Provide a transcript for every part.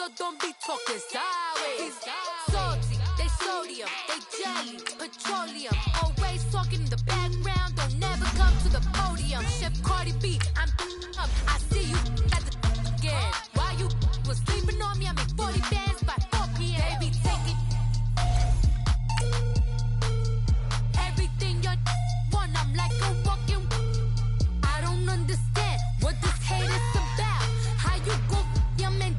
so don't be talking sideways. Salty, they sodium, they jelly, petroleum. Always talking in the background, don't never come to the podium. Chef Cardi B, I'm up. I see you at the again. While you was sleeping on me, I make 40 bands by 4 p.m. Baby, take it. Everything you want, I'm like a walking. I don't understand what this hate is about. How you go, your man,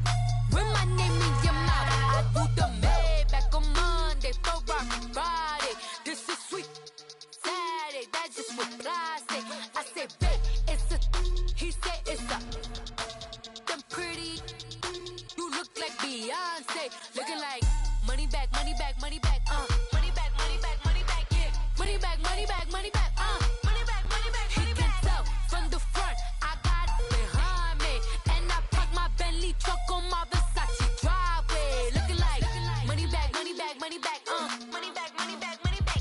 with my name in your mouth. I do the Maybach on Monday, Ferrari Friday. This is sweet Saturday, that's just what I say. I say, babe, it's a, he said it's a, them pretty, you look like Beyonce, looking like money back, money back, money back, money back, money back, money back, yeah, money back, money back, money back, money back, money back, he can tell from the front, I got it behind me, and I park my Bentley truck on my Versace driveway, looking like money back, money back, money back, money back, money back, money back,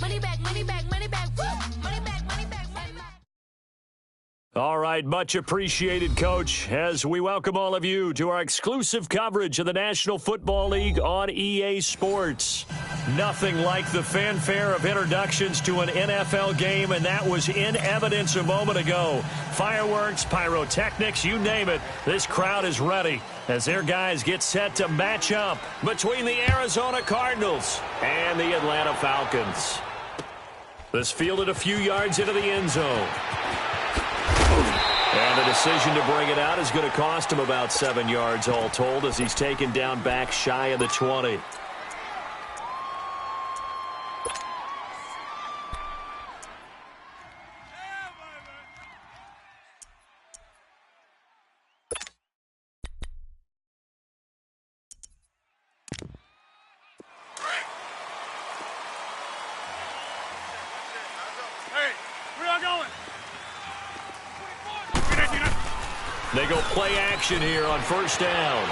money back, money back, money back, woo, money back, money back, money back. All right, much appreciated, Coach, as we welcome all of you to our exclusive coverage of the National Football League on EA Sports. Nothing like the fanfare of introductions to an NFL game, and that was in evidence a moment ago. Fireworks, pyrotechnics, you name it, this crowd is ready as their guys get set to match up between the Arizona Cardinals and the Atlanta Falcons. This fielded a few yards into the end zone. And the decision to bring it out is going to cost him about 7 yards all told as he's taken down back shy of the 20. They go play action here on first down.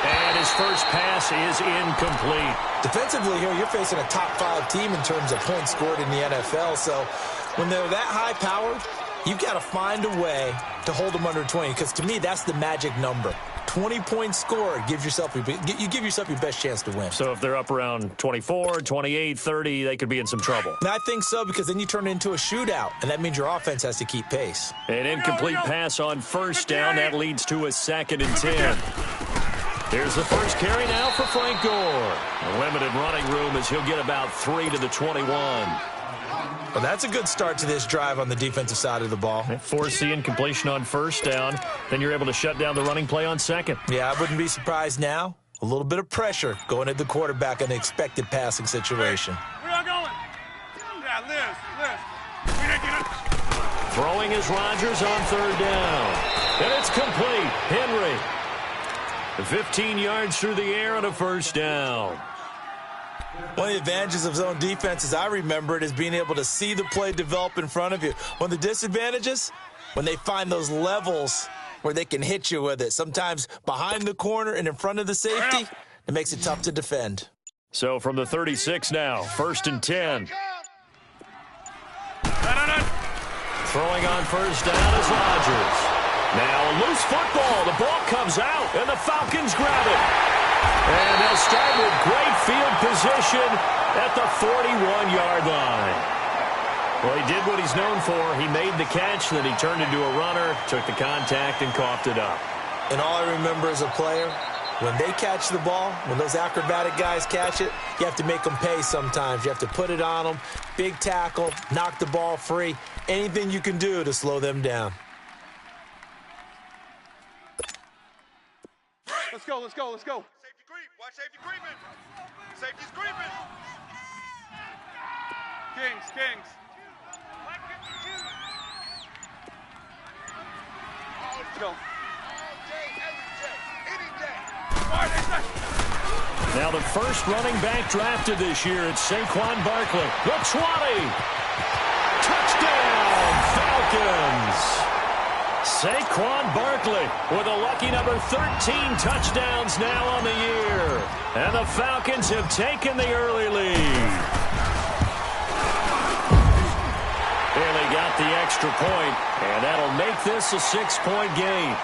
And his first pass is incomplete. Defensively here, you're facing a top 5 team in terms of points scored in the NFL. So when they're that high-powered, you've got to find a way to hold them under 20. Because to me, that's the magic number. 20 points scored, you give yourself your best chance to win. So if they're up around 24, 28, 30, they could be in some trouble. And I think so, because then you turn it into a shootout, and that means your offense has to keep pace. An incomplete pass on first down. That leads to a 2nd and 10. Here's the first carry now for Frank Gore. A limited running room as he'll get about 3 to the 21. Well, that's a good start to this drive on the defensive side of the ball. Force the incompletion on first down. Then you're able to shut down the running play on second. Yeah, I wouldn't be surprised now. A little bit of pressure going at the quarterback in an expected passing situation. Where y'all going? Yeah, Liz. Throwing is Rodgers on third down. And it's complete. Henry. 15 yards through the air on a first down. One of the advantages of zone defense, as I remember it, is being able to see the play develop in front of you. One of the disadvantages, when they find those levels where they can hit you with it, sometimes behind the corner and in front of the safety, it makes it tough to defend. So from the 36 now, 1st and 10. Throwing on first down is Rodgers. Now a loose football. The ball comes out, and the Falcons grab it. And they'll start with great field position at the 41-yard line. Well, he did what he's known for. He made the catch, then he turned into a runner, took the contact, and coughed it up. And all I remember as a player, when they catch the ball, when those acrobatic guys catch it, you have to make them pay sometimes. You have to put it on them, big tackle, knock the ball free, anything you can do to slow them down. Let's go. Safety creep. Watch safety creeping. Safety's creeping. Kings. Let's go. Now the first running back drafted this year, it's Saquon Barkley. The 20. Touchdown, Falcons. Saquon Barkley with a lucky number 13 touchdowns now on the year. And the Falcons have taken the early lead. Barely got the extra point, and that'll make this a 6-point game.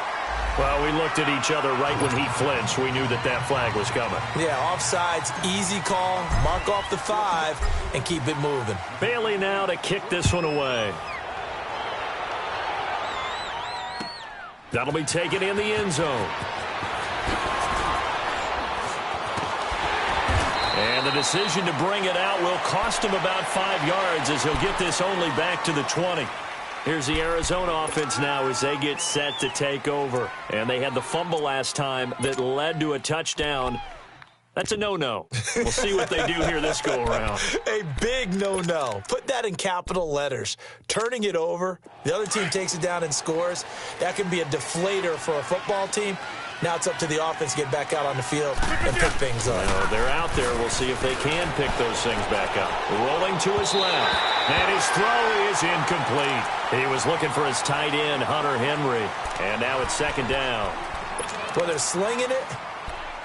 Well, we looked at each other right when he flinched. We knew that that flag was coming. Yeah, offsides, easy call. Mark off the 5 and keep it moving. Bailey now to kick this one away. That'll be taken in the end zone. And the decision to bring it out will cost him about 5 yards as he'll get this only back to the 20. Here's the Arizona offense now as they get set to take over. And they had the fumble last time that led to a touchdown. That's a no-no. We'll see what they do here this go-around. A big no-no. Put that in capital letters. Turning it over, the other team takes it down and scores. That can be a deflator for a football team. Now it's up to the offense to get back out on the field and pick things up. Well, they're out there. We'll see if they can pick those things back up. Rolling to his left. And his throw is incomplete. He was looking for his tight end, Hunter Henry. And now it's second down. Well, they're slinging it.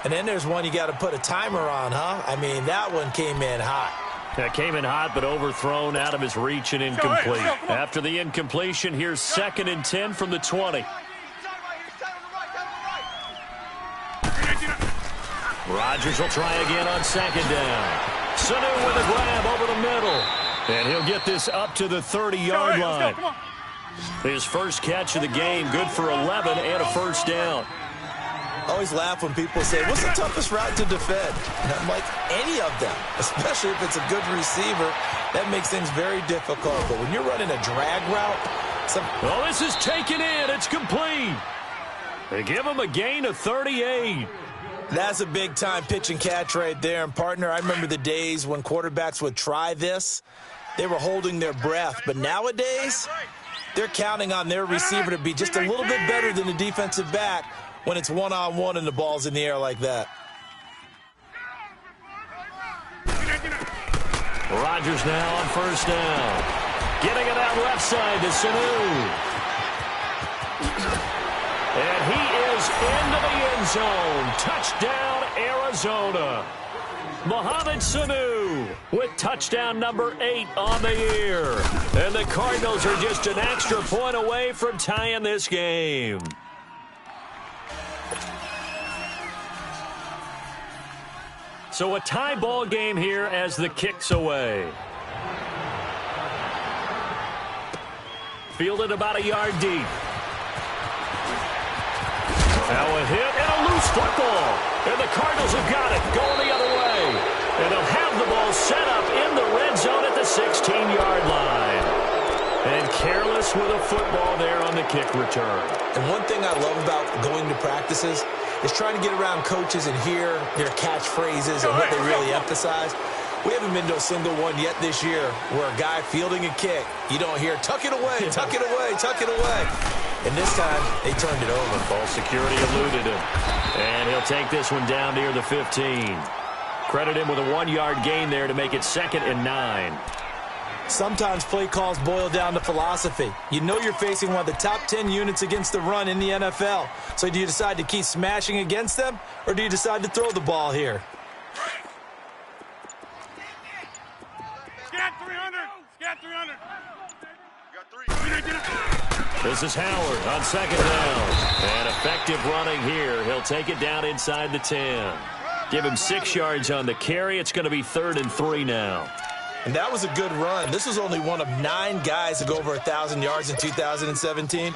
And then there's one you got to put a timer on, huh? I mean, that one came in hot. That came in hot, but overthrown out of his reach and incomplete. After the incompletion, here's 2nd and 10 from the 20. Rodgers will try again on 2nd down. Sanu with a grab over the middle. And he'll get this up to the 30-yard line. His first catch of the game, good for 11 and a first down. I always laugh when people say, what's the toughest route to defend? And I'm like, any of them, especially if it's a good receiver. That makes things very difficult. But when you're running a drag route, well, this is taken in. It's complete. They give him a gain of 38. That's a big-time pitch and catch right there. And, partner, I remember the days when quarterbacks would try this. They were holding their breath. But nowadays, they're counting on their receiver to be just a little bit better than the defensive back when it's one-on-one and the ball's in the air like that. Rodgers now on first down. Getting it out left side to Sanu. And he is into the end zone. Touchdown, Arizona. Mohamed Sanu with touchdown number 8 on the year. And the Cardinals are just an extra point away from tying this game. So a tie ball game here as the kick's away. Fielded about a yard deep. Now a hit and a loose football. And the Cardinals have got it, going the other way. And they'll have the ball set up in the red zone at the 16-yard line. And careless with a football there on the kick return. And one thing I love about going to practices is trying to get around coaches and hear their catchphrases and what they really emphasize. We haven't been to a single one yet this year where a guy fielding a kick, you don't hear, tuck it away, tuck it away, tuck it away. And this time, they turned it over. Ball security eluded him. And he'll take this one down near the 15. Credit him with a 1-yard gain there to make it 2nd and 9. Sometimes play calls boil down to philosophy. You know you're facing one of the top 10 units against the run in the NFL. So do you decide to keep smashing against them, or do you decide to throw the ball here? Scat 300. Scat 300. Got 3. This is Howard on 2nd down. And effective running here. He'll take it down inside the 10. Give him 6 yards on the carry. It's going to be 3rd and 3 now. And that was a good run. This was only one of 9 guys to go over 1,000 yards in 2017. And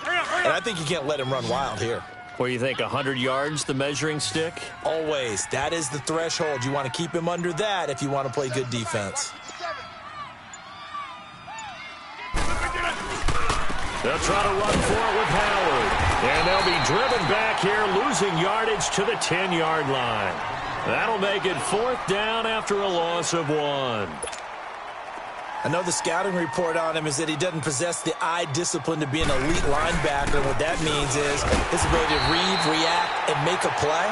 I think you can't let him run wild here. What do you think, 100 yards, the measuring stick? Always. That is the threshold. You want to keep him under that if you want to play good defense. They'll try to run for it with Howard. And they'll be driven back here, losing yardage to the 10-yard line. That'll make it 4th down after a loss of 1. I know the scouting report on him is that he doesn't possess the eye discipline to be an elite linebacker. And what that means is his ability to read, react, and make a play.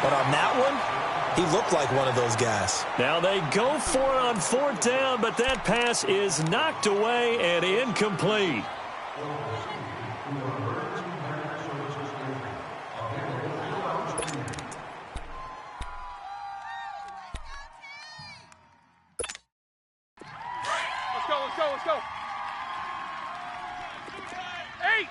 But on that one, he looked like one of those guys. Now they go for it on 4th down, but that pass is knocked away and incomplete. Let's go. 8.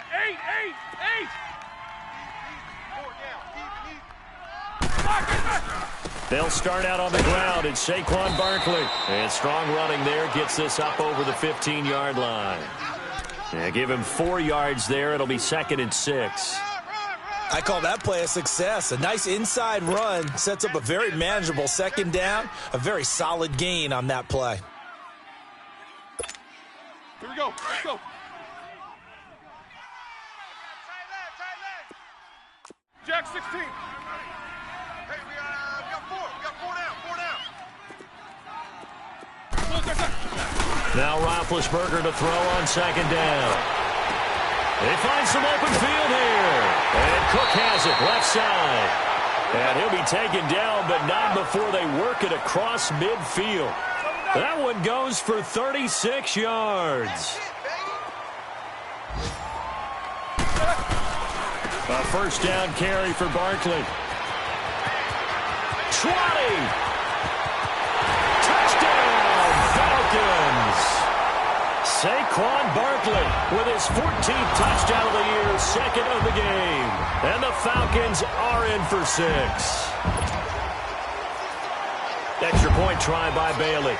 They'll start out on the ground. It's Saquon Barkley. And strong running there gets this up over the 15-yard line. Yeah, give him 4 yards there. It'll be 2nd and 6. I call that play a success. A nice inside run sets up a very manageable 2nd down. A very solid gain on that play. Here we go. Let's go. Jack 16. Hey, we got 4. We got 4 down. 4 down. Close that side. Now Roethlisberger to throw on 2nd down. They find some open field here. And Cook has it left side. And he'll be taken down, but not before they work it across midfield. That one goes for 36 yards. A 1st down carry for Barkley. 20. Touchdown, Falcons. Saquon Barkley with his 14th touchdown of the year, 2nd of the game. And the Falcons are in for 6. Extra point try by Bailey.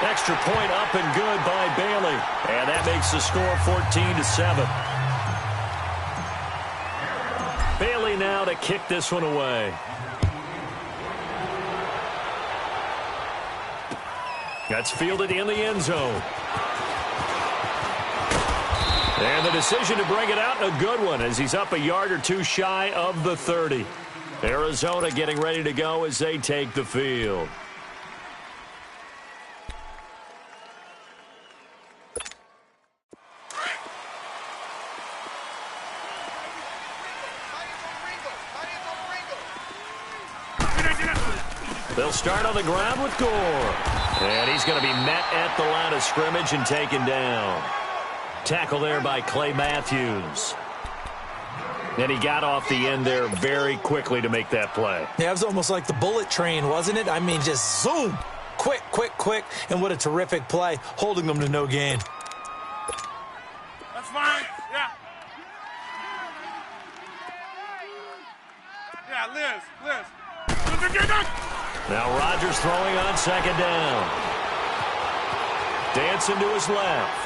Extra point up and good by Bailey. And that makes the score 14-7. Bailey now to kick this one away. That's fielded in the end zone. And the decision to bring it out, a good one, as he's up a yard or 2 shy of the 30. Arizona getting ready to go as they take the field. They'll start on the ground with Gore. And he's going to be met at the line of scrimmage and taken down. Tackle there by Clay Matthews. And he got off the end there very quickly to make that play. Yeah, it was almost like the bullet train, wasn't it? I mean, just zoom. Quick, quick, quick. And what a terrific play, holding them to no gain. That's fine. Yeah. Yeah, Liz. Now Rodgers throwing on 2nd down. Dancing to his left.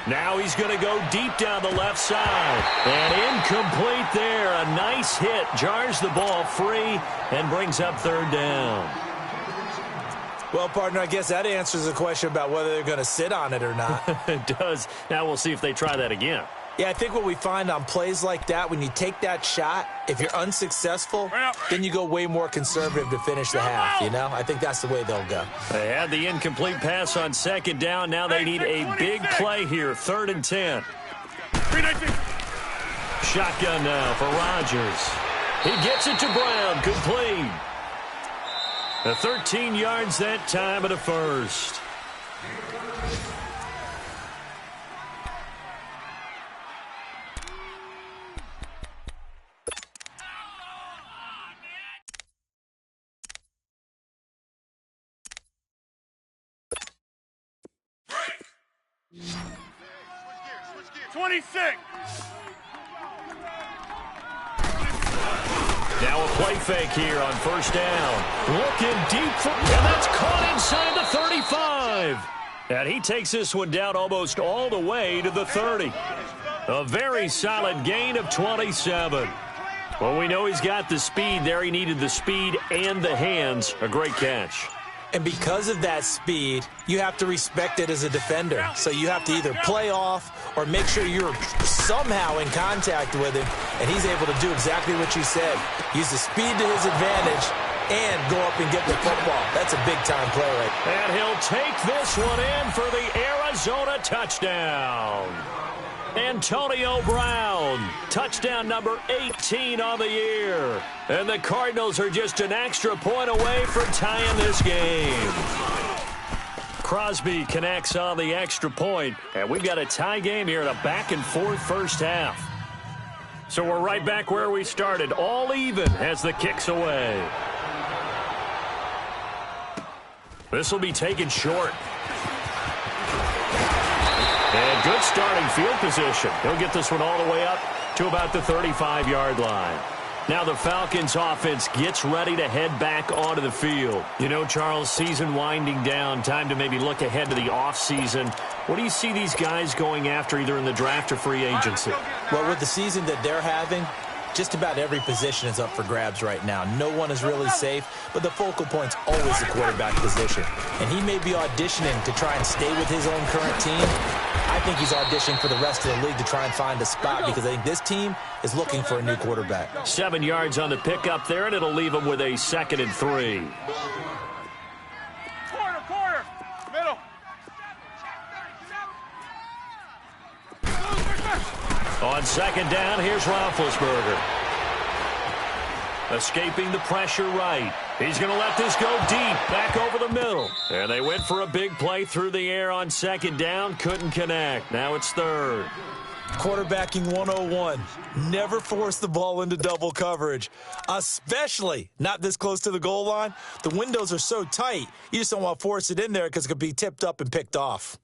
Now he's going to go deep down the left side. And incomplete there. A nice hit. Jars the ball free and brings up 3rd down. Well, partner, I guess that answers the question about whether they're going to sit on it or not. It does. Now we'll see if they try that again. Yeah, I think what we find on plays like that, when you take that shot, if you're unsuccessful, then you go way more conservative to finish the half, you know? I think that's the way they'll go. They had the incomplete pass on 2nd down. Now they need a big play here, 3rd and 10. 319. Shotgun now for Rodgers. He gets it to Brown, complete. The 13 yards that time and a 1st. Switch gears. 26. Now a play fake here on 1st down. Looking deep for, and that's caught inside the 35. And he takes this one down almost all the way to the 30. A very solid gain of 27. Well, we know he's got the speed there. He needed the speed and the hands. A great catch. And because of that speed, you have to respect it as a defender. So you have to either play off or make sure you're somehow in contact with him, and he's able to do exactly what you said. Use the speed to his advantage and go up and get the football. That's a big-time play right there. And he'll take this one in for the Arizona touchdown. Antonio Brown, touchdown number 18 on the year. And the Cardinals are just an extra point away from tying this game. Crosby connects on the extra point, and we've got a tie game here in a back-and-forth 1st half. So we're right back where we started, all even as the kick's away. This will be taken short. And good starting field position. He'll get this one all the way up to about the 35-yard line. Now the Falcons offense gets ready to head back onto the field. You know, Charles, season winding down, time to maybe look ahead to the offseason. What do you see these guys going after either in the draft or free agency? Well, with the season that they're having, just about every position is up for grabs right now. No one is really safe, but the focal point's always the quarterback position. And he may be auditioning to try and stay with his own current team. I think he's auditioning for the rest of the league to try and find a spot because I think this team is looking for a new quarterback. 7 yards on the pickup there, and it'll leave him with a 2nd and 3. Corner, middle. On 2nd down, here's Roethlisberger. Escaping the pressure right. He's going to let this go deep, back over the middle. And they went for a big play through the air on 2nd down, couldn't connect. Now it's 3rd. Quarterbacking 101. Never force the ball into double coverage, especially not this close to the goal line. The windows are so tight, you just don't want to force it in there because it could be tipped up and picked off.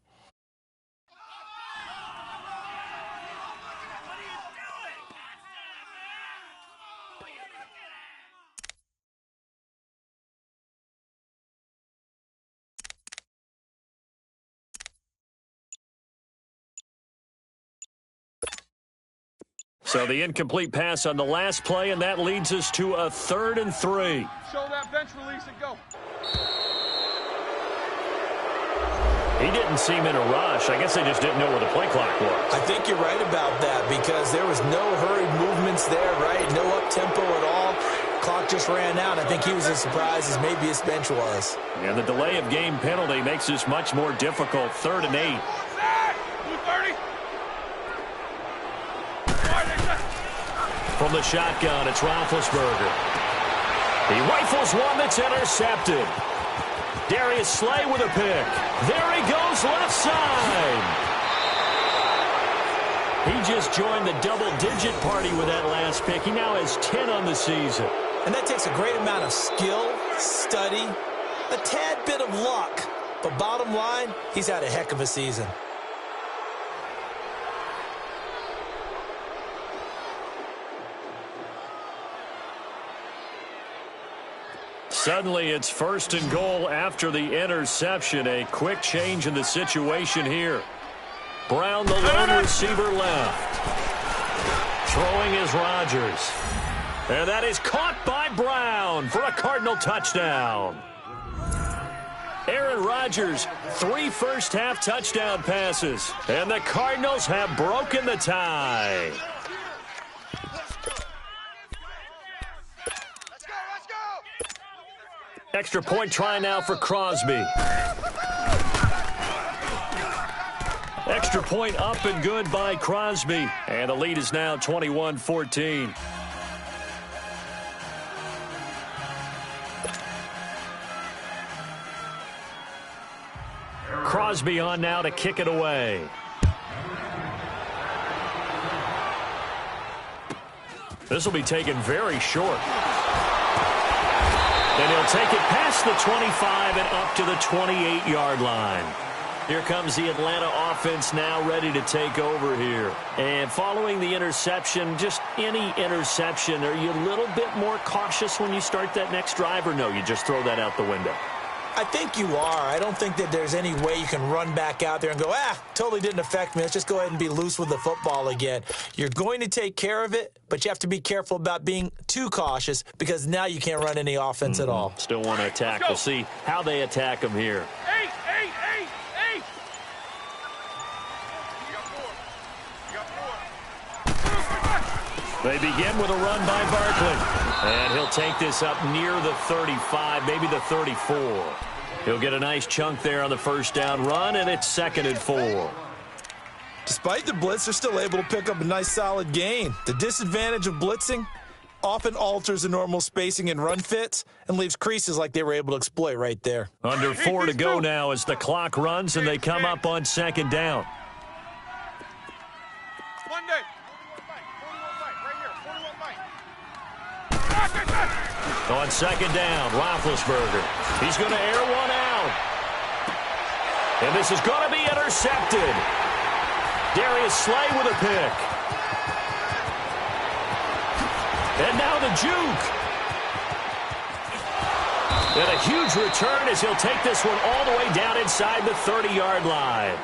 So the incomplete pass on the last play, and that leads us to a 3rd and 3. Show that bench release and go. He didn't seem in a rush. I guess they just didn't know where the play clock was. I think you're right about that because there was no hurried movements there, right? No up-tempo at all. Clock just ran out. I think he was as surprised as maybe his bench was. And the delay of game penalty makes this much more difficult. 3rd and 8. Blue 30. From the shotgun, it's Roethlisberger. He rifles one that's intercepted. Darius Slay with a pick. There he goes, left side. He just joined the double-digit party with that last pick. He now has 10 on the season. And that takes a great amount of skill, study, a tad bit of luck. But bottom line, he's had a heck of a season. Suddenly, it's 1st and goal after the interception. A quick change in the situation here. Brown, the lone receiver, left. Throwing is Rodgers. And that is caught by Brown for a Cardinal touchdown. Aaron Rodgers, 3 first-half touchdown passes. And the Cardinals have broken the tie. Extra point try now for Crosby. Extra point up and good by Crosby. And the lead is now 21-14. Crosby on now to kick it away. This will be taken very short. And he'll take it past the 25 and up to the 28-yard line. Here comes the Atlanta offense now ready to take over here. And following the interception, just any interception, are you a little bit more cautious when you start that next drive, or no, you just throw that out the window? I think you are. I don't think that there's any way you can run back out there and go, totally didn't affect me. Let's just go ahead and be loose with the football again. You're going to take care of it, but you have to be careful about being too cautious because now you can't run any offense at all. Still want to attack. We'll see how they attack him here. 8. They begin with a run by Barkley. And he'll take this up near the 35, maybe the 34. He'll get a nice chunk there on the first down run, and it's 2nd and 4. Despite the blitz, they're still able to pick up a nice solid gain. The disadvantage of blitzing often alters the normal spacing and run fits and leaves creases like they were able to exploit right there. Under 4 to go now as the clock runs, and they come up on 2nd down. Monday. 41 Mike, right here. 41 Mike. On 2nd down, Roethlisberger. He's going to air one out. And this is going to be intercepted. Darius Slay with a pick. And now the juke. And a huge return as he'll take this one all the way down inside the 30-yard line.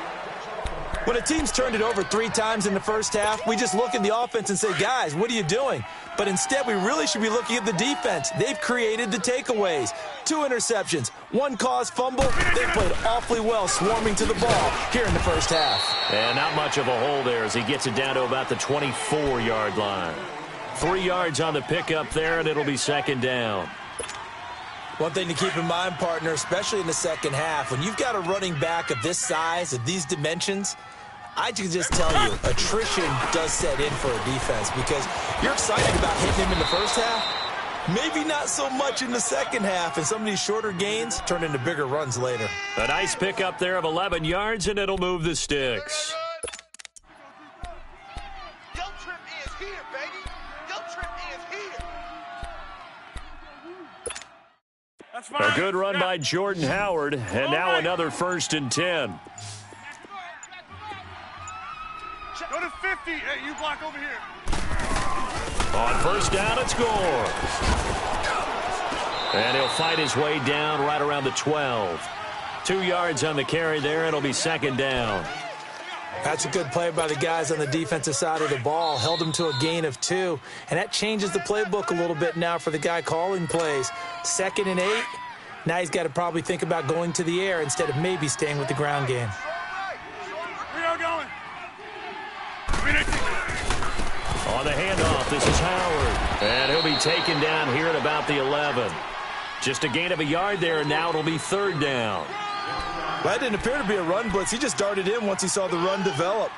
When a team's turned it over 3 times in the first half, we just look at the offense and say, guys, what are you doing? But instead, we really should be looking at the defense. They've created the takeaways. 2 interceptions, 1 caused fumble. They played awfully well swarming to the ball here in the first half. And not much of a hole there as he gets it down to about the 24-yard line. 3 yards on the pickup there, and it'll be second down. One thing to keep in mind, partner, especially in the second half, when you've got a running back of this size, of these dimensions, I can just tell you, attrition does set in for a defense because you're excited about hitting him in the first half, maybe not so much in the second half, and some of these shorter gains turn into bigger runs later. A nice pickup there of 11 yards, and it'll move the sticks. Your trip is here, baby. Your trip is here. That's fine. A good run by Jordan Howard, and now another 1st and 10. Go to 50. Hey, you block over here. On first down, it's Gore. And he'll fight his way down right around the 12. 2 yards on the carry there. It'll be second down. That's a good play by the guys on the defensive side of the ball. Held him to a gain of 2. And that changes the playbook a little bit now for the guy calling plays. 2nd and 8. Now he's got to probably think about going to the air instead of maybe staying with the ground game. Where y'all going? On the handoff, this is Howard. And he'll be taken down here at about the 11. Just a gain of a yard there, and now it'll be 3rd down. Well, that didn't appear to be a run blitz. He just darted in once he saw the run develop.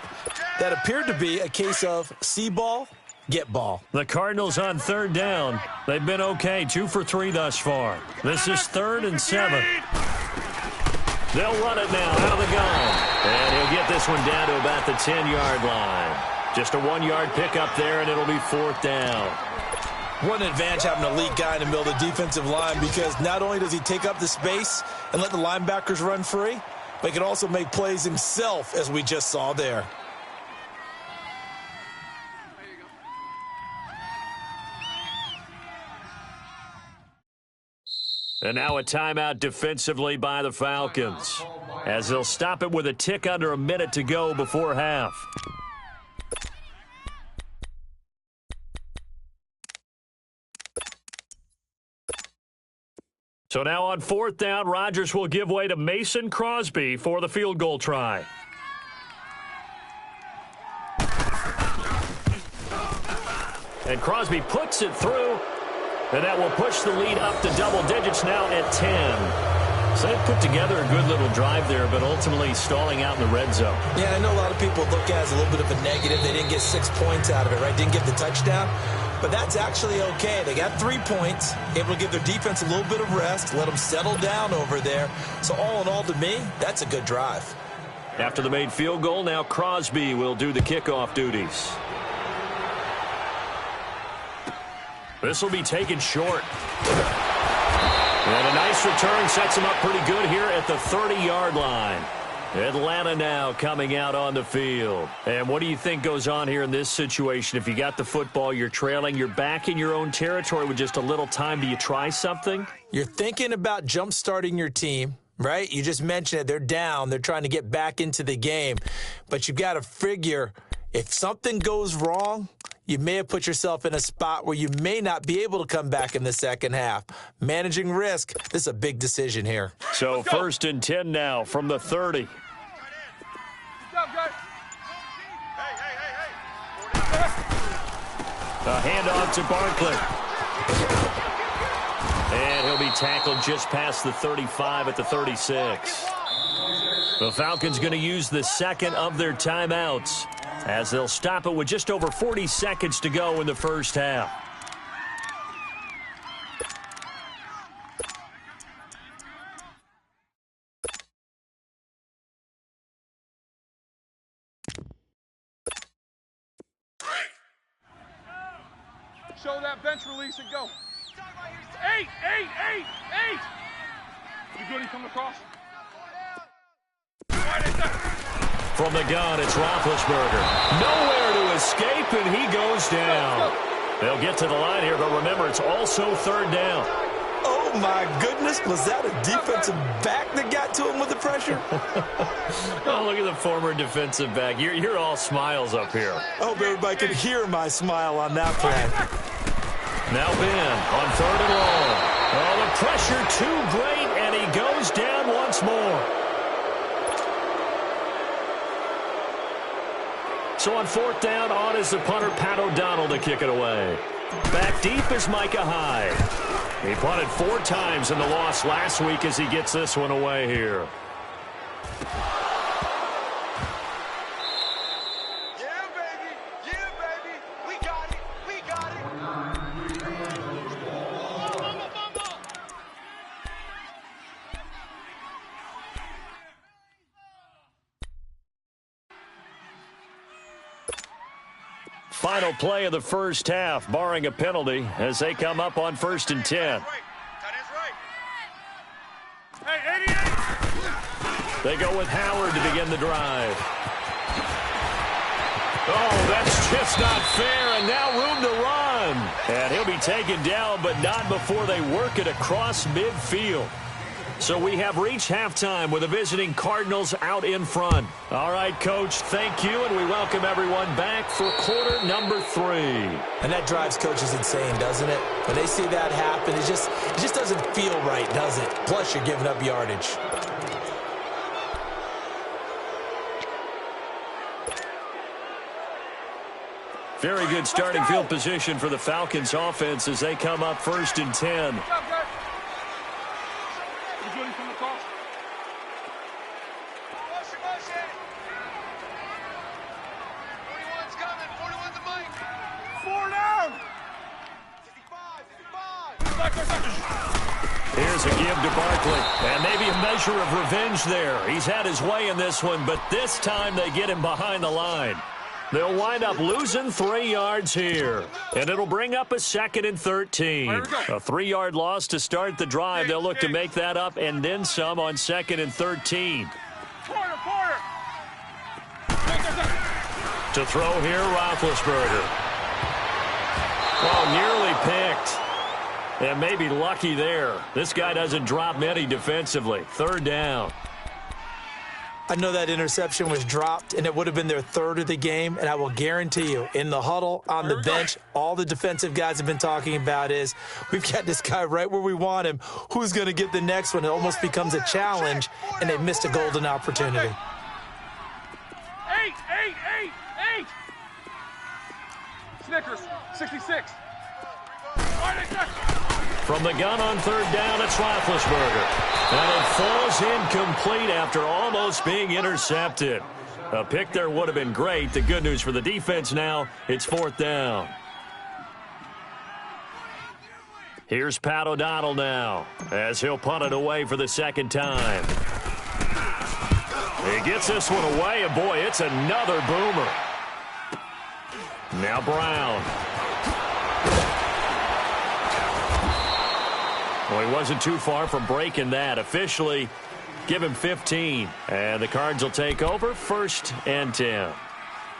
That appeared to be a case of see ball, get ball. The Cardinals on 3rd down. They've been okay, 2 for 3 thus far. This is 3rd and 7. They'll run it now out of the gun. And he'll get this one down to about the 10-yard line. Just a 1-yard pickup there, and it'll be 4th down. What an advantage having a elite guy in the middle of the defensive line because not only does he take up the space and let the linebackers run free, but he can also make plays himself, as we just saw there. And now a timeout defensively by the Falcons, as they'll stop it with a tick under a minute to go before half. So now on 4th down, Rodgers will give way to Mason Crosby for the field goal try. And Crosby puts it through, and that will push the lead up to double digits now at 10. So they've put together a good little drive there, but ultimately stalling out in the red zone. Yeah, I know a lot of people look at it as a little bit of a negative. They didn't get 6 points out of it, right? Didn't get the touchdown. But that's actually okay. They got 3 points, able to give their defense a little bit of rest, let them settle down over there. So all in all, to me, that's a good drive. After the made field goal, now Crosby will do the kickoff duties. This will be taken short. And a nice return sets him up pretty good here at the 30-yard line. Atlanta now coming out on the field. And what do you think goes on here in this situation? If you got the football, you're trailing, you're back in your own territory with just a little time. Do you try something? You're thinking about jump-starting your team, right? You just mentioned it. They're down. They're trying to get back into the game. But you've got to figure if something goes wrong, you may have put yourself in a spot where you may not be able to come back in the second half. Managing risk, this is a big decision here. So 1st and 10 now from the 30. Good job, guys. A handoff to Barkley. And he'll be tackled just past the 35 at the 36. The Falcons going to use the 2nd of their timeouts, as they'll stop it with just over 40 seconds to go in the first half. Show that bench release and go. 8, 8, 8, 8. You good? He come across. From the gun, it's Roethlisberger. Nowhere to escape, and he goes down. They'll get to the line here, but remember, it's also third down. Oh, my goodness. Was that a defensive back that got to him with the pressure? Oh, look at the former defensive back. You're all smiles up here. I hope everybody could hear my smile on that play. Now Ben on third and long. Oh, the pressure too great, and he goes down once more. So on fourth down, on is the punter, Pat O'Donnell, to kick it away. Back deep is Micah Hyde. He punted 4 times in the loss last week as he gets this one away here. Yeah, baby. Yeah, baby. We got it. We got it. Final play of the first half, barring a penalty, as they come up on 1st and 10. Right. Tight end's right. Hey, 88! They go with Howard to begin the drive. Oh, that's just not fair, and now room to run. And he'll be taken down, but not before they work it across midfield. So we have reached halftime with the visiting Cardinals out in front. All right, Coach, thank you, and we welcome everyone back for quarter number 3. And that drives coaches insane, doesn't it? When they see that happen, it just doesn't feel right, does it? Plus, you're giving up yardage. Very good starting field position for the Falcons offense as they come up 1st and 10. What's up, guys? You do anything to call? Motion, motion. 41's coming. 41's the mic. 4 down! 55, 55. Here's a give to Barkley, and maybe a measure of revenge there. He's had his way in this one, but this time they get him behind the line. They'll wind up losing 3 yards here, and it'll bring up a 2nd and 13. A 3-yard loss to start the drive. They'll look to make that up and then some on 2nd and 13. Quarter! To throw here, Roethlisberger. Oh, nearly picked. And maybe lucky there. This guy doesn't drop many defensively. 3rd down. I know that interception was dropped, and it would have been their 3rd of the game, and I will guarantee you, in the huddle, on the bench, all the defensive guys have been talking about is, we've got this guy right where we want him. Who's going to get the next one? It almost becomes a challenge, and they missed a golden opportunity. 8! Snickers, 66. From the gun on 3rd down, it's Roethlisberger. And it falls incomplete after almost being intercepted. A pick there would have been great. The good news for the defense now, it's 4th down. Here's Pat O'Donnell now, as he'll punt it away for the 2nd time. He gets this one away, and boy, it's another boomer. Now Brown. Well, he wasn't too far from breaking that. Officially, give him 15. And the Cards will take over 1st and 10.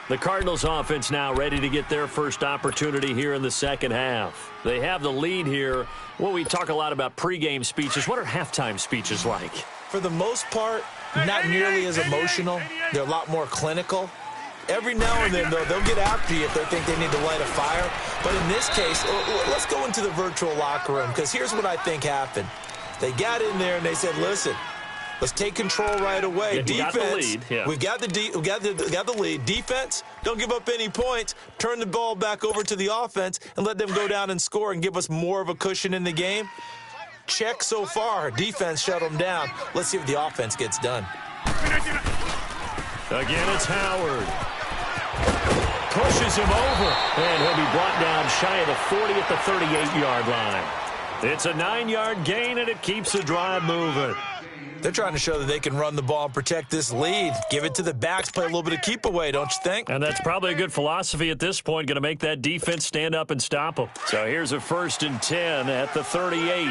The Cardinals offense now ready to get their first opportunity here in the 2nd half. They have the lead here. Well, we talk a lot about pregame speeches. What are halftime speeches like? For the most part, not nearly as emotional. They're a lot more clinical. Every now and then, though, they'll get after you if they think they need to light a fire. But in this case, let's go into the virtual locker room, because here's what I think happened. They got in there and they said, listen, let's take control right away. Yeah, defense, got the lead. Yeah. we got the lead. Defense, don't give up any points. Turn the ball back over to the offense and let them go down and score and give us more of a cushion in the game. Check so far. Defense shut them down. Let's see if the offense gets done. Again, it's Howard. Pushes him over, and he'll be brought down shy of the 40 at the 38-yard line. It's a 9-yard gain, and it keeps the drive moving. They're trying to show that they can run the ball and protect this lead. Give it to the backs, play a little bit of keep away, don't you think? And that's probably a good philosophy at this point, going to make that defense stand up and stop them. So here's a 1st and 10 at the 38.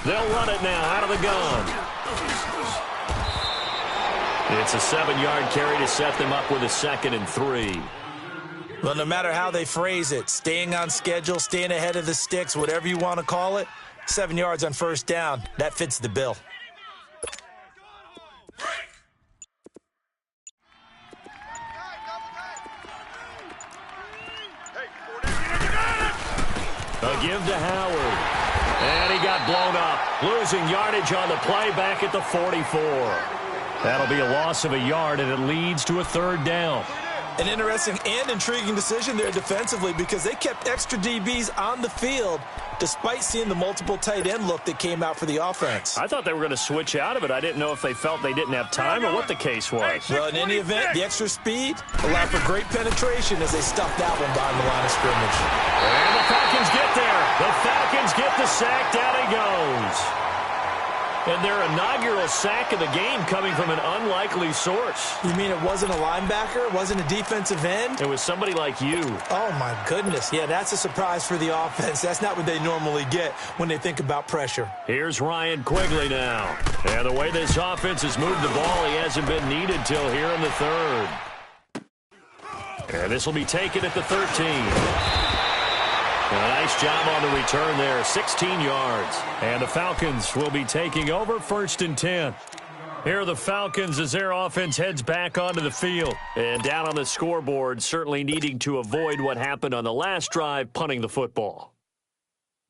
They'll run it now out of the gun. It's a 7-yard carry to set them up with a 2nd and 3. Well, no matter how they phrase it, staying on schedule, staying ahead of the sticks, whatever you want to call it, 7 yards on first down, that fits the bill. A give to Howard. And he got blown up. Losing yardage on the play back at the 44. That'll be a loss of a yard, and it leads to a 3rd down. An interesting and intriguing decision there defensively because they kept extra DBs on the field despite seeing the multiple tight end look that came out for the offense. I thought they were going to switch out of it. I didn't know if they felt they didn't have time or what the case was. Well, in any event, the extra speed allowed for great penetration as they stuffed that one behind the line of scrimmage. And the Falcons get there. The Falcons get the sack. Down he goes. And their inaugural sack of the game coming from an unlikely source. You mean it wasn't a linebacker? It wasn't a defensive end? It was somebody like you. Oh, my goodness. Yeah, that's a surprise for the offense. That's not what they normally get when they think about pressure. Here's Ryan Quigley now. And the way this offense has moved the ball, he hasn't been needed till here in the 3rd. And this will be taken at the 13. A nice job on the return there, 16 yards. And the Falcons will be taking over 1st and 10. Here are the Falcons as their offense heads back onto the field. And down on the scoreboard, certainly needing to avoid what happened on the last drive, punting the football.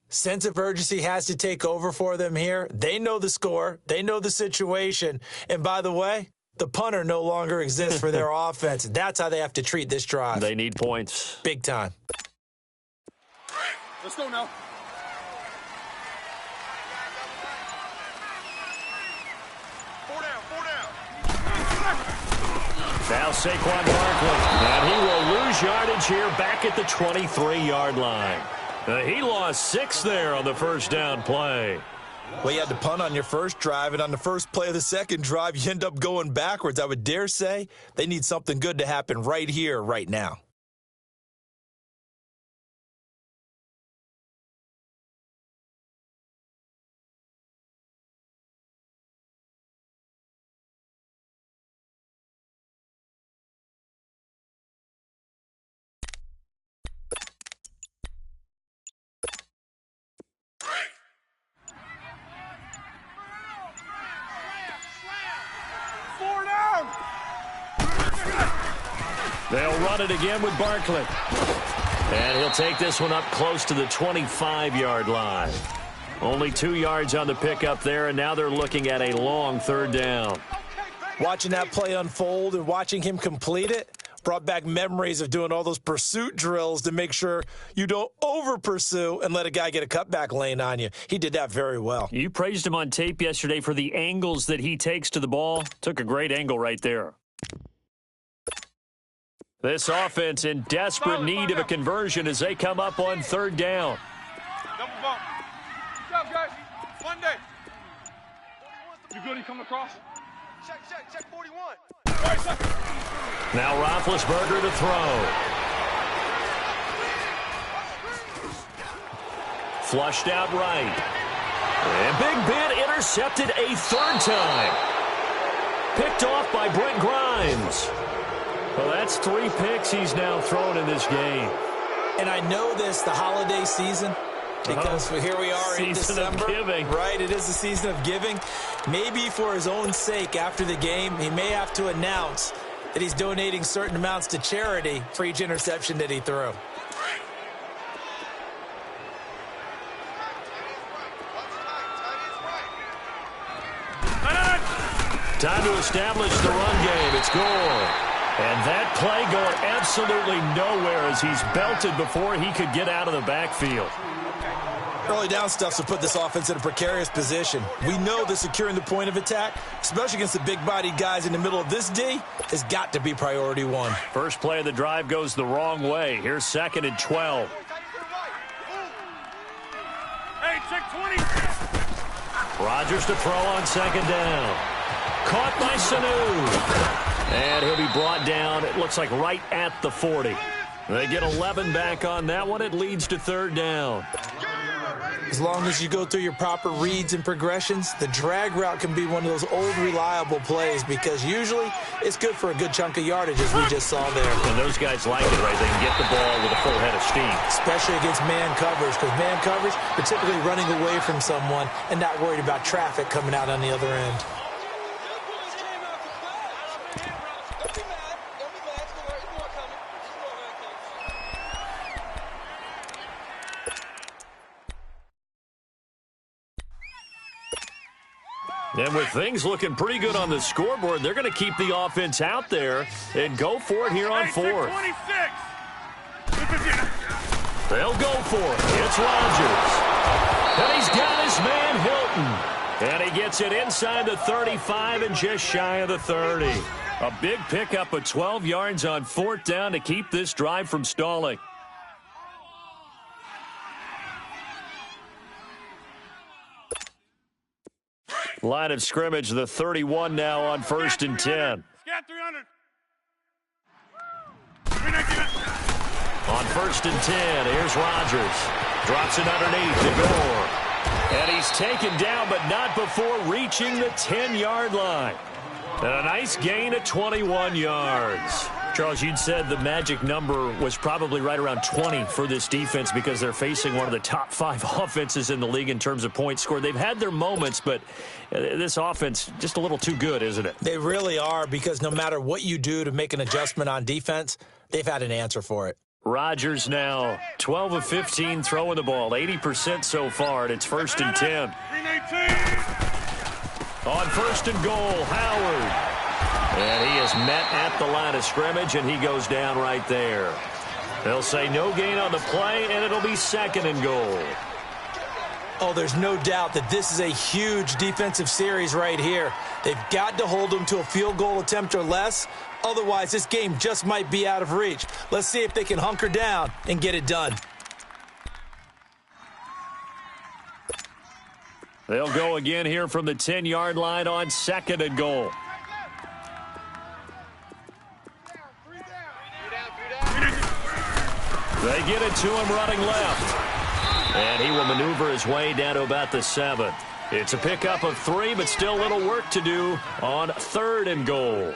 Sense of urgency has to take over for them here. They know the score. They know the situation. And by the way, the punter no longer exists for their offense. That's how they have to treat this drive. They need points. Big time. Let's go now. Four down. Now Saquon Barkley. And he will lose yardage here back at the 23-yard line. He lost 6 there on the first down play. Well, you had to punt on your first drive, and on the first play of the second drive, you end up going backwards. I would dare say they need something good to happen right here, right now. They'll run it again with Barkley. And he'll take this one up close to the 25-yard line. Only 2 yards on the pickup there, and now they're looking at a long 3rd down. Watching that play unfold and watching him complete it brought back memories of doing all those pursuit drills to make sure you don't over-pursue and let a guy get a cutback lane on you. He did that very well. You praised him on tape yesterday for the angles that he takes to the ball. Took a great angle right there. This offense in desperate need of a conversion as they come up on 3rd down. Double bump. Good job, guys. Monday. You good? He coming across? Check 41. Now Roethlisberger to throw. Flushed out right. And Big Ben intercepted a 3rd time. Picked off by Brent Grimes. Well, that's 3 picks he's now thrown in this game. And I know this, the holiday season, because here we are in December. Season of giving. Right, it is the season of giving. Maybe for his own sake after the game, he may have to announce that he's donating certain amounts to charity for each interception that he threw. Time to establish the run game. It's Gore. And that play going absolutely nowhere as he's belted before he could get out of the backfield. Early down stuff to put this offense in a precarious position. We know that securing the point of attack, especially against the big-bodied guys in the middle of this D, has got to be priority 1. First play of the drive goes the wrong way. Here's 2nd and 12. Hey, check 20. Rodgers to throw on 2nd down. Caught by Sanu. And he'll be brought down, it looks like right at the 40. They get 11 back on that one. It leads to 3rd down. Yeah, baby. As long as you go through your proper reads and progressions, the drag route can be one of those old reliable plays because usually it's good for a good chunk of yardage, as we just saw there. And those guys like it, right? They can get the ball with a full head of steam. Especially against man coverage, because man coverage, you're typically running away from someone and not worried about traffic coming out on the other end. And with things looking pretty good on the scoreboard, they're going to keep the offense out there and go for it here on fourth. They'll go for it. It's Rodgers. And he's got his man Hilton. And he gets it inside the 35 and just shy of the 30. A big pickup of 12 yards on fourth down to keep this drive from stalling. Line of scrimmage, the 31 now on 1st and 10. Scat 300. On 1st and 10, here's Rodgers. Drops it underneath to Gore. And he's taken down, but not before reaching the 10-yard line. And a nice gain of 21 yards. Charles, you'd said the magic number was probably right around 20 for this defense because they're facing one of the top 5 offenses in the league in terms of points scored. They've had their moments, but this offense just a little too good, isn't it? They really are, because no matter what you do to make an adjustment on defense, they've had an answer for it. Rodgers now 12 of 15 throwing the ball, 80% so far, and it's 1st and 10. On 1st and goal, Howard. And he is met at the line of scrimmage, and he goes down right there. They'll say no gain on the play, and it'll be 2nd and goal. Oh, there's no doubt that this is a huge defensive series right here. They've got to hold them to a field goal attempt or less. Otherwise, this game just might be out of reach. Let's see if they can hunker down and get it done. They'll go again here from the 10-yard line on 2nd and goal. They get it to him running left. And he will maneuver his way down to about the 7. It's a pickup of 3, but still a little work to do on 3rd and goal.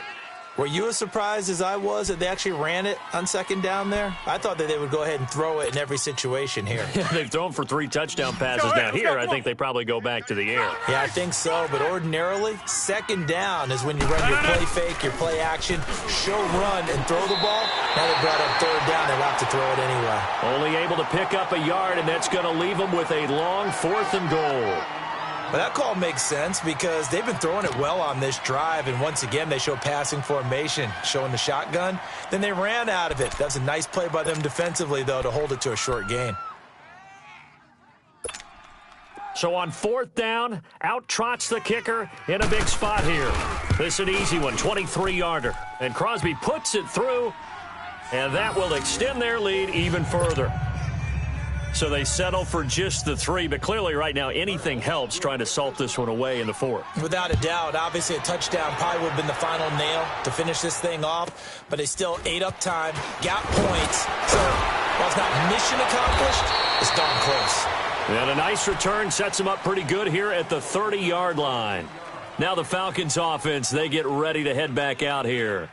Were you as surprised as I was that they actually ran it on 2nd down there? I thought that they would go ahead and throw it in every situation here. They've thrown for 3 touchdown passes down here. I think they probably go back to the air. Yeah, I think so. But ordinarily, 2nd down is when you run your play fake, your play action, show run, and throw the ball. Now they brought up 3rd down. They'll have to throw it anyway. Only able to pick up a yard, and that's going to leave them with a long 4th and goal. But that call makes sense because they've been throwing it well on this drive, and once again they show passing formation, showing the shotgun. Then they ran out of it. That's a nice play by them defensively, though, to hold it to a short gain. So on 4th down, out trots the kicker in a big spot here. This is an easy one, 23-yarder. And Crosby puts it through, and that will extend their lead even further. So they settle for just the 3, but clearly right now anything helps trying to salt this one away in the 4th. Without a doubt, obviously a touchdown probably would have been the final nail to finish this thing off, but they still ate up time, got points. So while it's not mission accomplished, it's darn close. And a nice return sets them up pretty good here at the 30-yard line. Now the Falcons offense, they get ready to head back out here.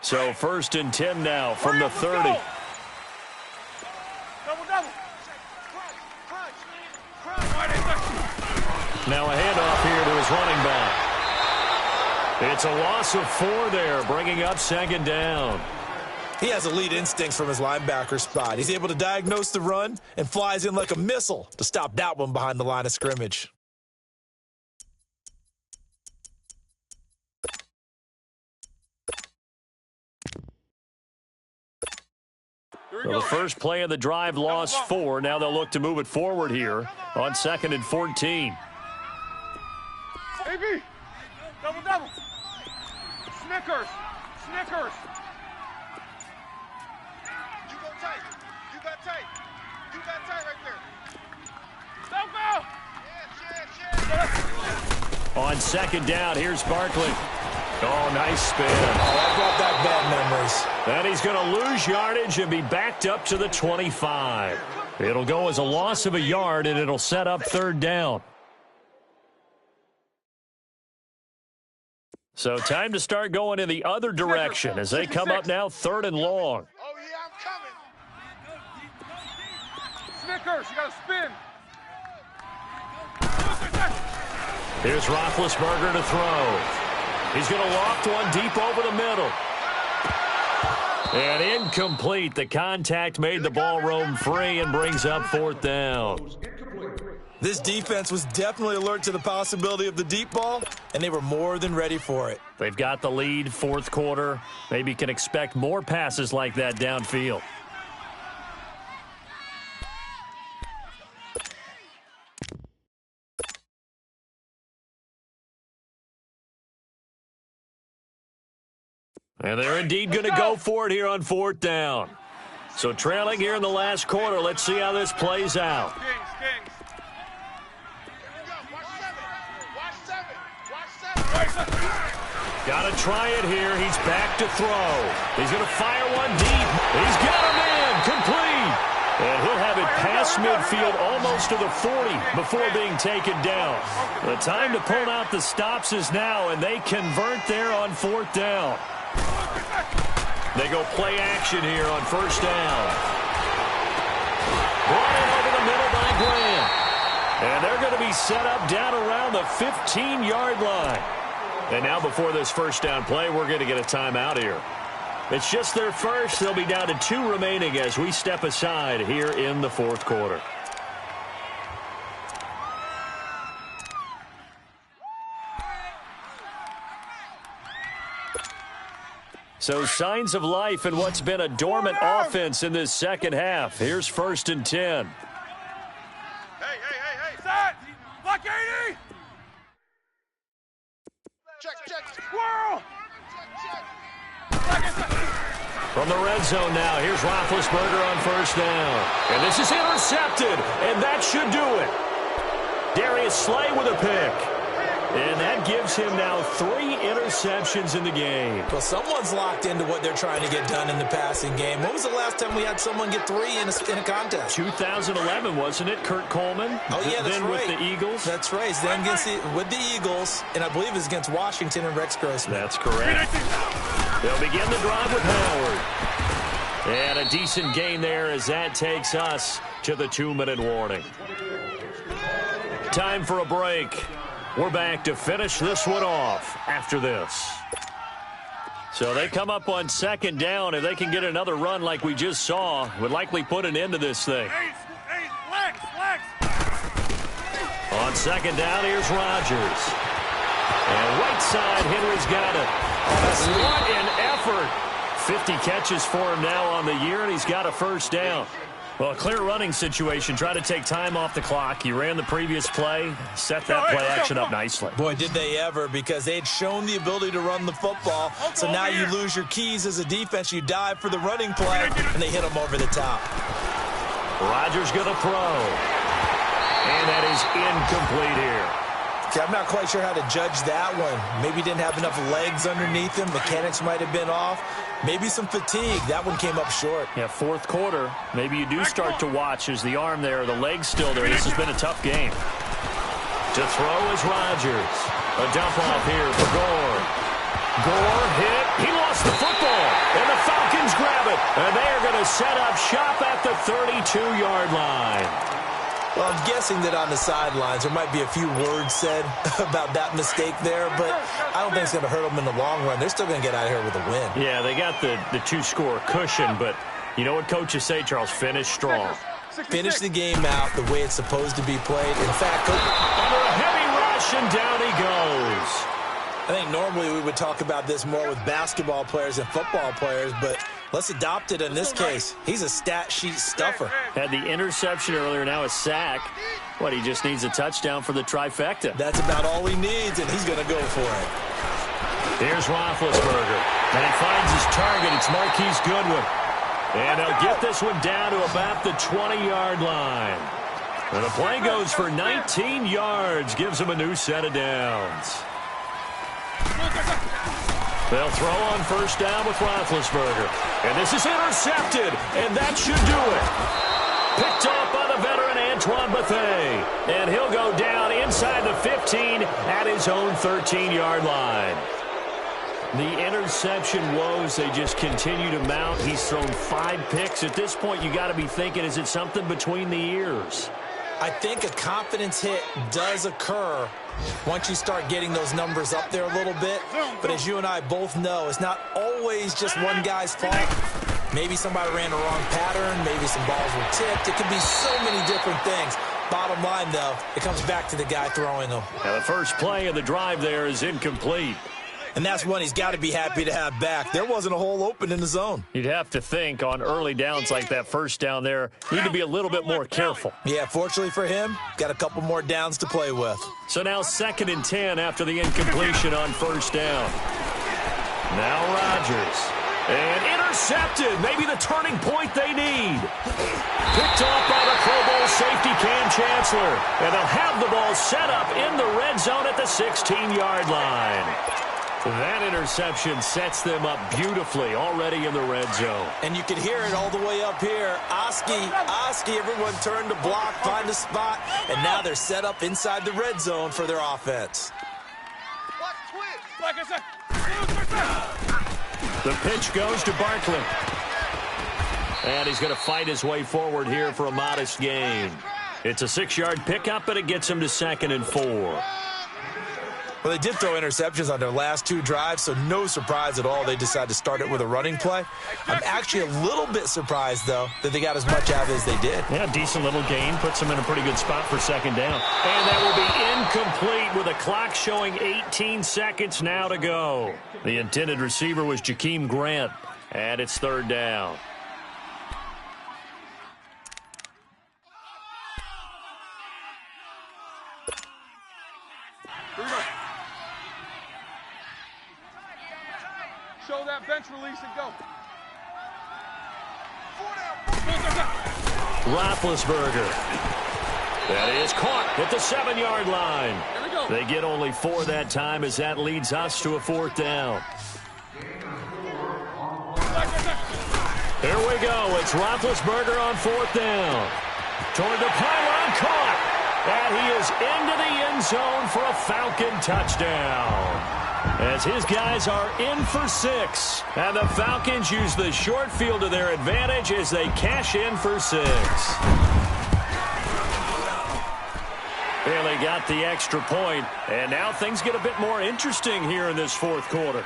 So 1st and 10 now from the 30. Double. Now a handoff here to his running back. It's a loss of 4 there, bringing up 2nd down. He has elite instincts from his linebacker spot. He's able to diagnose the run and flies in like a missile to stop that one behind the line of scrimmage. So the first play of the drive lost 4. Now they'll look to move it forward here on 2nd and 14. AB. Double, double. Snickers. Snickers. You go tight. You got tight. You got tight right there. Don't go. Yes. On second down, here's Barkley. Oh, nice spin. Oh, that brought back bad memories. And he's going to lose yardage and be backed up to the 25. It'll go as a loss of a yard, and it'll set up third down. So time to start going in the other direction as they come up now third and long. Oh, yeah, I'm coming. Snickers, you got to spin. Here's Roethlisberger to throw. He's going to loft one deep over the middle. And incomplete. The contact made the ball roam free and brings up fourth down. This defense was definitely alert to the possibility of the deep ball, and they were more than ready for it. They've got the lead, fourth quarter. Maybe can expect more passes like that downfield. And they're indeed going to go for it here on fourth down. So trailing here in the last quarter. Let's see how this plays out. Kings, Kings. Watch seven. Watch seven. Got to try it here. He's back to throw. He's going to fire one deep. He's got him in. Complete. And he'll have it past midfield almost to the 40 before being taken down. The time to pull out the stops is now, and they convert there on fourth down. They go play action here on first down. Brought in over the middle by Graham. And they're going to be set up down around the 15-yard line. And now before this first down play, we're going to get a timeout here. It's just their first. They'll be down to 2 remaining as we step aside here in the fourth quarter. So signs of life in what's been a dormant offense in this second half. Here's first and 10. Hey. Set. Block 80. Check. Squirrel. Check. From the red zone now, here's Roethlisberger on first down. And this is intercepted, and that should do it. Darius Slay with a pick. And that gives him now 3 interceptions in the game. Well, someone's locked into what they're trying to get done in the passing game. When was the last time we had someone get 3 in a contest? 2011, wasn't it? Kurt Coleman? Oh, yeah, that's then right. with the Eagles? That's right. Then with the Eagles, and I believe it's against Washington and Rex Grossman. That's correct. They'll begin the drive with Howard. And a decent gain there as that takes us to the 2-minute warning. Time for a break. We're back to finish this one off after this. So they come up on second down. If they can get another run like we just saw, would likely put an end to this thing. Flex. On second down, here's Rodgers. And right side, Henry's got it. What an effort. 50 catches for him now on the year, and he's got a first down. Well, a clear running situation. Try to take time off the clock. You ran the previous play, set that play action up nicely. Boy, did they ever, because they had shown the ability to run the football. So now you lose your keys as a defense. You dive for the running play, and they hit them over the top. Rodgers going to throw. And that is incomplete here. Okay, I'm not quite sure how to judge that one. Maybe didn't have enough legs underneath him. Mechanics might have been off. Maybe some fatigue. That one came up short. Yeah, fourth quarter. Maybe you do start to watch as the arm there, the leg's still there. This has been a tough game. To throw is Rodgers. A dump off here for Gore. Gore hit. He lost the football. And the Falcons grab it. And they are going to set up shop at the 32-yard line. Well, I'm guessing that on the sidelines there might be a few words said about that mistake there, but I don't think it's going to hurt them in the long run. They're still going to get out of here with a win. Yeah, they got the 2-score cushion, but you know what coaches say, Charles? Finish strong. Finish the game out the way it's supposed to be played. In fact, under a heavy rush, and down he goes. I think normally we would talk about this more with basketball players and football players, but let's adopt it in this case. He's a stat sheet stuffer. Had the interception earlier, now a sack. What, he just needs a touchdown for the trifecta. That's about all he needs, and he's going to go for it. Here's Roethlisberger. And he finds his target. It's Marquise Goodwin. And they'll get this one down to about the 20-yard line. And the play goes for 19 yards. Gives him a new set of downs. They'll throw on first down with Roethlisberger. And this is intercepted. And that should do it. Picked off by the veteran Antoine Bethea. And he'll go down inside the 15 at his own 13-yard line. The interception woes, they just continue to mount. He's thrown 5 picks. At this point, you got to be thinking, is it something between the ears? I think a confidence hit does occur once you start getting those numbers up there a little bit. But as you and I both know, it's not always just one guy's fault. Maybe somebody ran the wrong pattern. Maybe some balls were tipped. It could be so many different things. Bottom line, though, it comes back to the guy throwing them. Now the first play of the drive there is incomplete. And that's one he's got to be happy to have back. There wasn't a hole open in the zone. You'd have to think on early downs like that first down there, need to be a little bit more careful. Yeah, fortunately for him, got a couple more downs to play with. So now 2nd and 10 after the incompletion on first down. Now Rodgers. And intercepted. Maybe the turning point they need. Picked off by the Pro Bowl safety Cam Chancellor. And they'll have the ball set up in the red zone at the 16-yard line. That interception sets them up beautifully already in the red zone. And you can hear it all the way up here. Oski, everyone turned to block, find a spot, and now they're set up inside the red zone for their offense. The pitch goes to Barkley. And he's going to fight his way forward here for a modest gain. It's a 6-yard pickup, but it gets him to 2nd and 4. Well, they did throw interceptions on their last 2 drives, so no surprise at all they decided to start it with a running play. I'm actually a little bit surprised, though, that they got as much out of it as they did. Yeah, decent little gain. Puts them in a pretty good spot for 2nd down. And that will be incomplete with a clock showing 18 seconds now to go. The intended receiver was Jakeem Grant, and it's 3rd down. Show that bench release and go. Roethlisberger. That is caught at the 7-yard line. Here we go. They get only 4 that time as that leads us to a 4th down. Here we go. It's Roethlisberger on 4th down. Toward the pylon, caught. And he is into the end zone for a Falcon touchdown. As his guys are in for 6. And the Falcons use the short field to their advantage as they cash in for 6. Barely got the extra point, and now things get a bit more interesting here in this 4th quarter.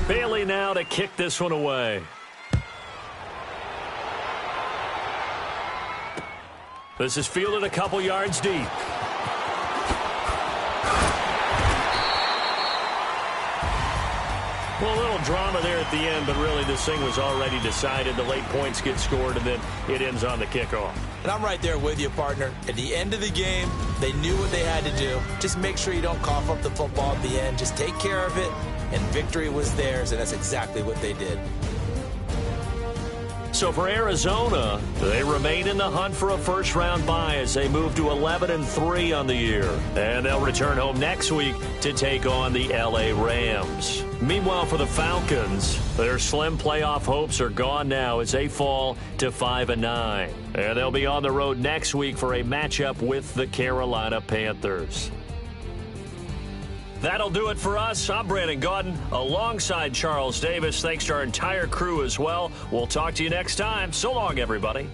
Bailey now to kick this one away. This is fielded a couple yards deep. Well, a little drama there at the end, but really this thing was already decided. The late points get scored, and then it ends on the kickoff. And I'm right there with you, partner. At the end of the game, they knew what they had to do. Just make sure you don't cough up the football at the end. Just take care of it, and victory was theirs, and that's exactly what they did. So for Arizona, they remain in the hunt for a first-round bye as they move to 11-3 on the year. And they'll return home next week to take on the L.A. Rams. Meanwhile, for the Falcons, their slim playoff hopes are gone now as they fall to 5-9. And they'll be on the road next week for a matchup with the Carolina Panthers. That'll do it for us. I'm Brandon Gaudin alongside Charles Davis. Thanks to our entire crew as well. We'll talk to you next time. So long, everybody.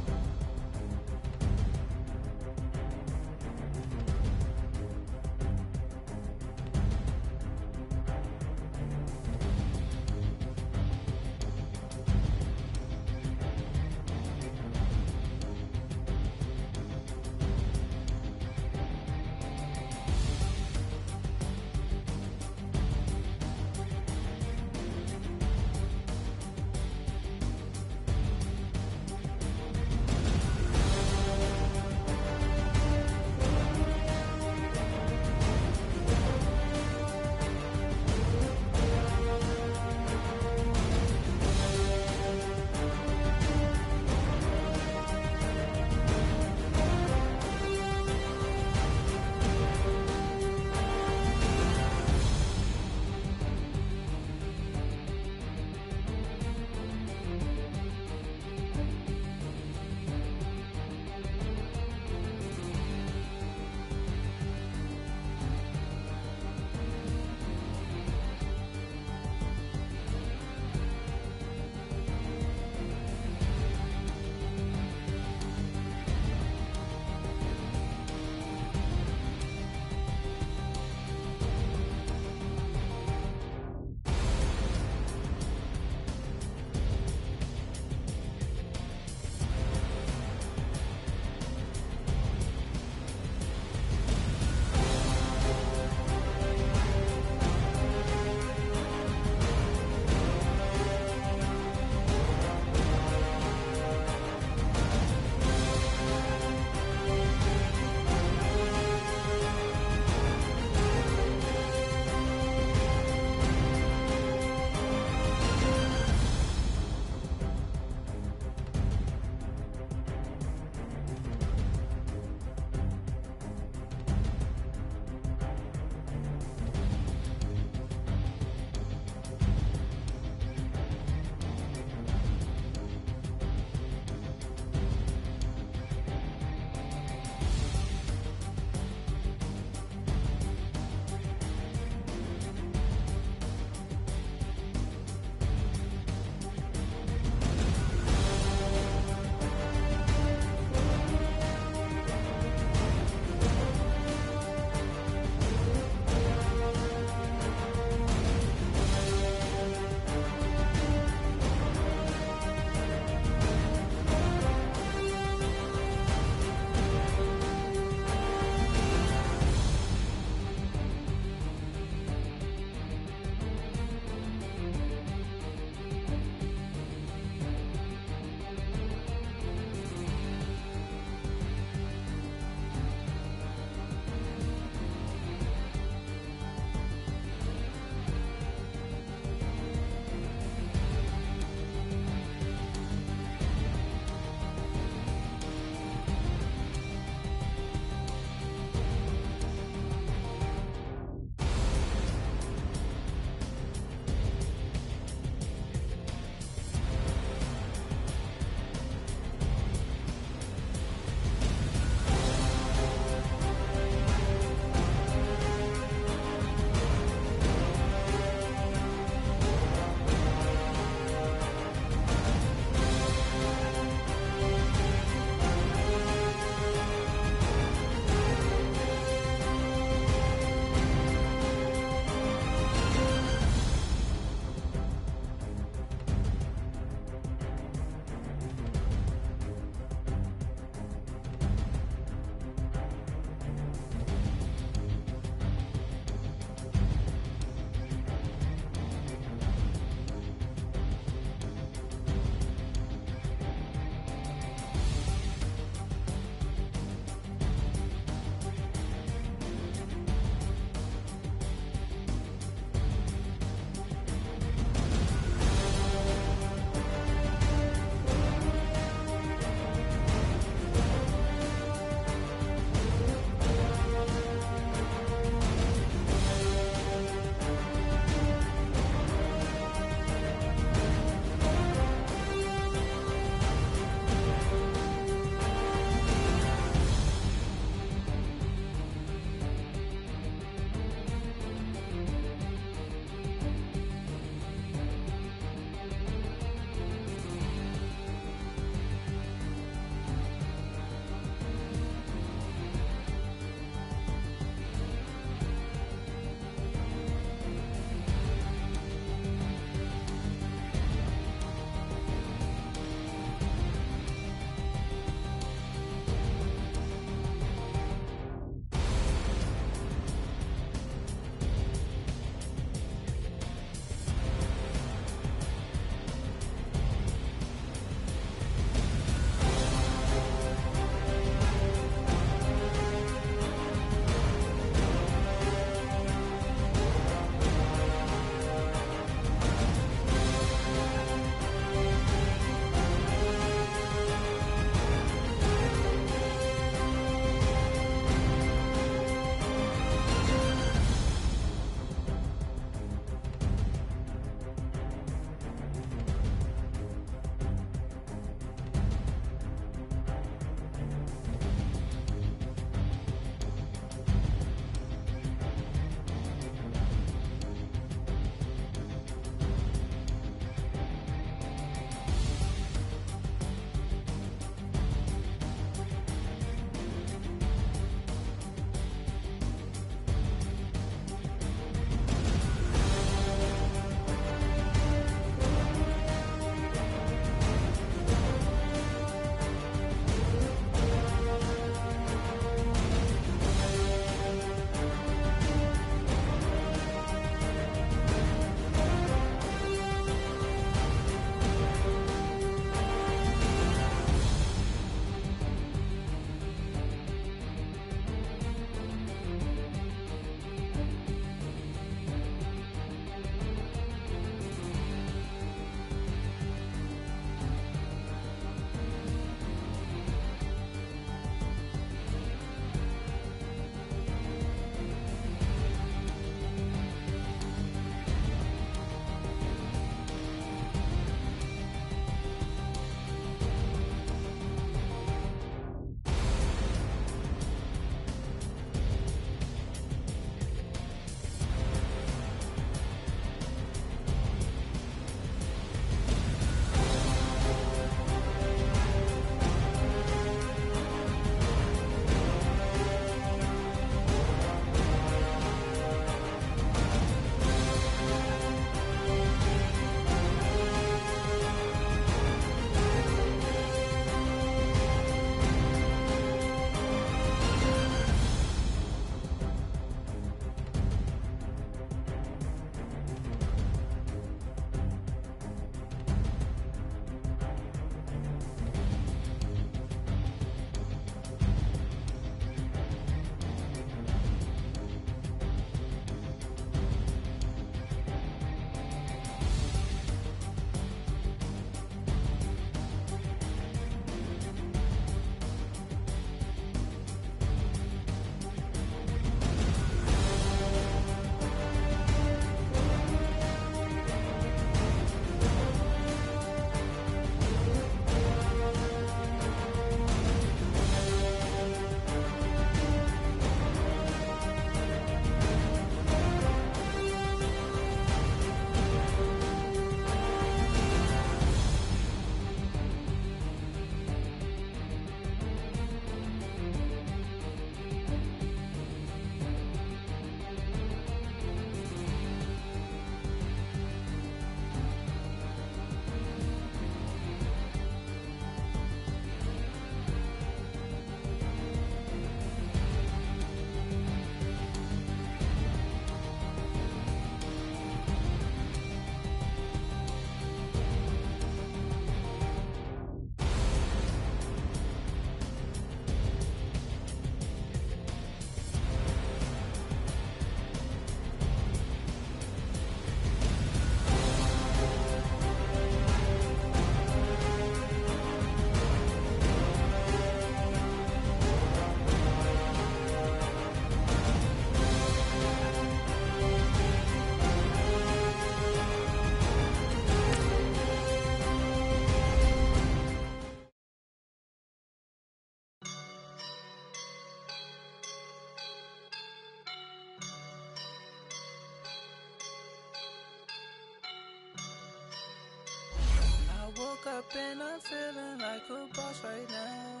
up and I'm feeling like a boss right now.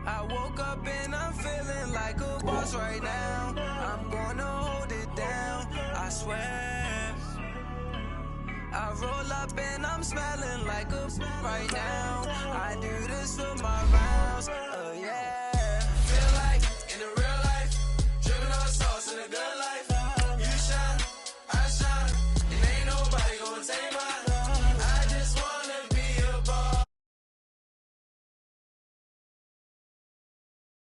I woke up and I'm feeling like a boss right now. I'm gonna hold it down, I swear. I roll up and I'm smelling like a right now. I do this for my rounds.